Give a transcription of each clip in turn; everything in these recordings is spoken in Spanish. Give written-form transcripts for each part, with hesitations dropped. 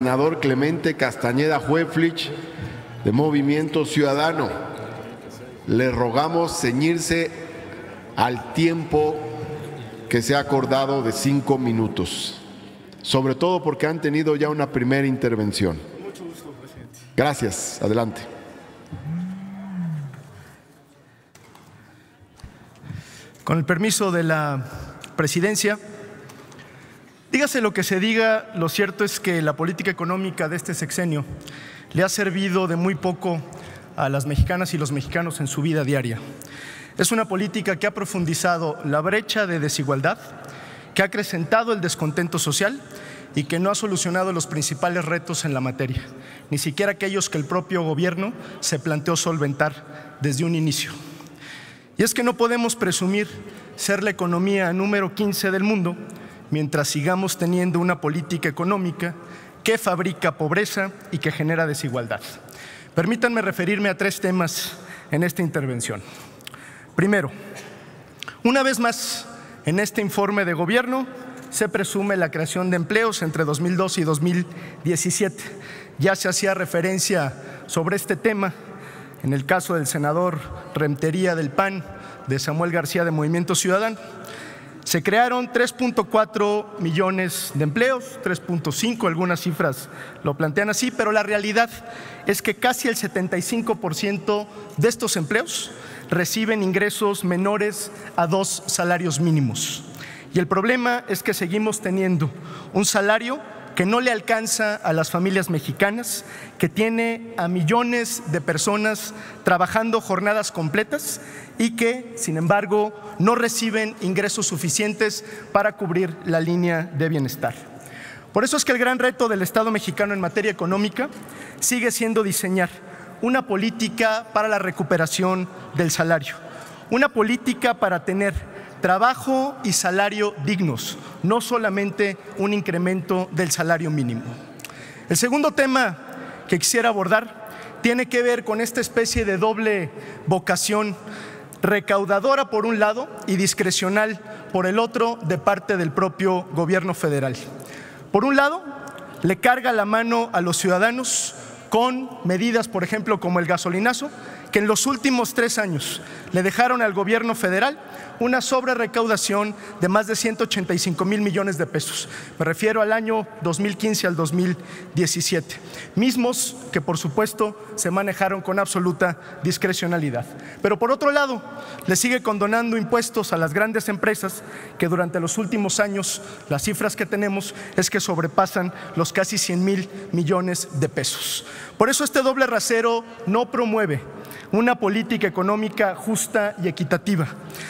Senador Clemente Castañeda Hueflich, de Movimiento Ciudadano. Le rogamos ceñirse al tiempo que se ha acordado de 5 minutos, sobre todo porque han tenido ya una primera intervención. Mucho gusto, presidente. Gracias. Adelante. Con el permiso de la presidencia, dígase lo que se diga, lo cierto es que la política económica de este sexenio le ha servido de muy poco a las mexicanas y los mexicanos en su vida diaria. Es una política que ha profundizado la brecha de desigualdad, que ha acrecentado el descontento social y que no ha solucionado los principales retos en la materia, ni siquiera aquellos que el propio gobierno se planteó solventar desde un inicio. Y es que no podemos presumir ser la economía número 15 del mundo mientras sigamos teniendo una política económica que fabrica pobreza y que genera desigualdad. Permítanme referirme a 3 temas en esta intervención. Primero, una vez más, en este informe de gobierno se presume la creación de empleos entre 2012 y 2017. Ya se hacía referencia sobre este tema en el caso del senador Rentería del PAN, de Samuel García de Movimiento Ciudadano. Se crearon 3.4 millones de empleos, 3.5, algunas cifras lo plantean así, pero la realidad es que casi el 75% de estos empleos reciben ingresos menores a 2 salarios mínimos. Y el problema es que seguimos teniendo un salario que no le alcanza a las familias mexicanas, que tiene a millones de personas trabajando jornadas completas y que, sin embargo, no reciben ingresos suficientes para cubrir la línea de bienestar. Por eso es que el gran reto del Estado mexicano en materia económica sigue siendo diseñar una política para la recuperación del salario, una política para tener trabajo y salario dignos, no solamente un incremento del salario mínimo. El segundo tema que quisiera abordar tiene que ver con esta especie de doble vocación recaudadora por un lado y discrecional por el otro de parte del propio gobierno federal. Por un lado, le carga la mano a los ciudadanos con medidas, por ejemplo, como el gasolinazo, que en los últimos 3 años le dejaron al gobierno federal una sobrerecaudación de más de 185 mil millones de pesos. Me refiero al año 2015 al 2017, mismos que por supuesto se manejaron con absoluta discrecionalidad. Pero por otro lado, le sigue condonando impuestos a las grandes empresas que durante los últimos años, las cifras que tenemos es que sobrepasan los casi 100 mil millones de pesos. Por eso este doble rasero no promueve una política económica justa y equitativa,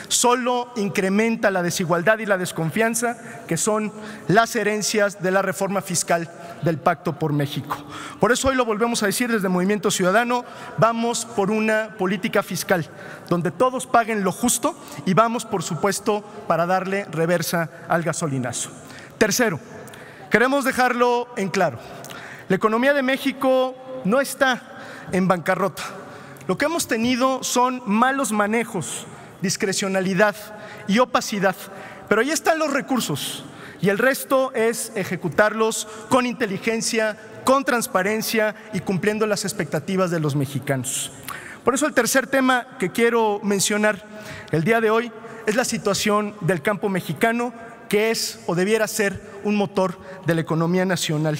solo incrementa la desigualdad y la desconfianza, que son las herencias de la reforma fiscal del Pacto por México. Por eso hoy lo volvemos a decir desde Movimiento Ciudadano, vamos por una política fiscal donde todos paguen lo justo y vamos, por supuesto, para darle reversa al gasolinazo. Tercero, queremos dejarlo en claro, la economía de México no está en bancarrota. Lo que hemos tenido son malos manejos, discrecionalidad y opacidad, pero ahí están los recursos y el resto es ejecutarlos con inteligencia, con transparencia y cumpliendo las expectativas de los mexicanos. Por eso el tercer tema que quiero mencionar el día de hoy es la situación del campo mexicano, que es o debiera ser un motor de la economía nacional.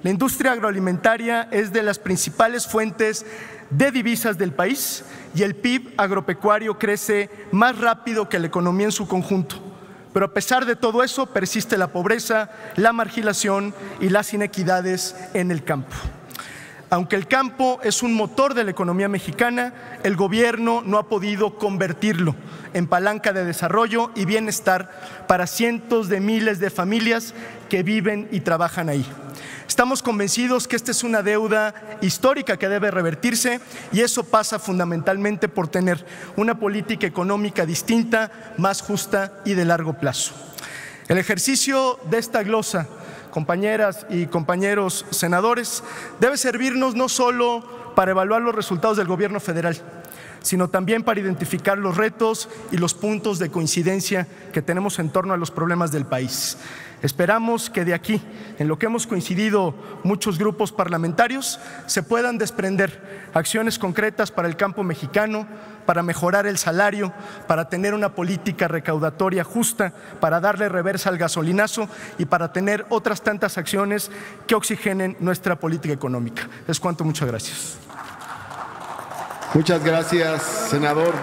La industria agroalimentaria es de las principales fuentes de divisas del país y el PIB agropecuario crece más rápido que la economía en su conjunto. Pero a pesar de todo eso, persiste la pobreza, la marginación y las inequidades en el campo. Aunque el campo es un motor de la economía mexicana, el gobierno no ha podido convertirlo en palanca de desarrollo y bienestar para cientos de miles de familias que viven y trabajan ahí. Estamos convencidos que esta es una deuda histórica que debe revertirse y eso pasa fundamentalmente por tener una política económica distinta, más justa y de largo plazo. El ejercicio de esta glosa, compañeras y compañeros senadores, debe servirnos no solo para evaluar los resultados del gobierno federal, sino también para identificar los retos y los puntos de coincidencia que tenemos en torno a los problemas del país. Esperamos que de aquí, en lo que hemos coincidido muchos grupos parlamentarios, se puedan desprender acciones concretas para el campo mexicano, para mejorar el salario, para tener una política recaudatoria justa, para darle reversa al gasolinazo y para tener otras tantas acciones que oxigenen nuestra política económica. Es cuanto, muchas gracias. Muchas gracias, senador.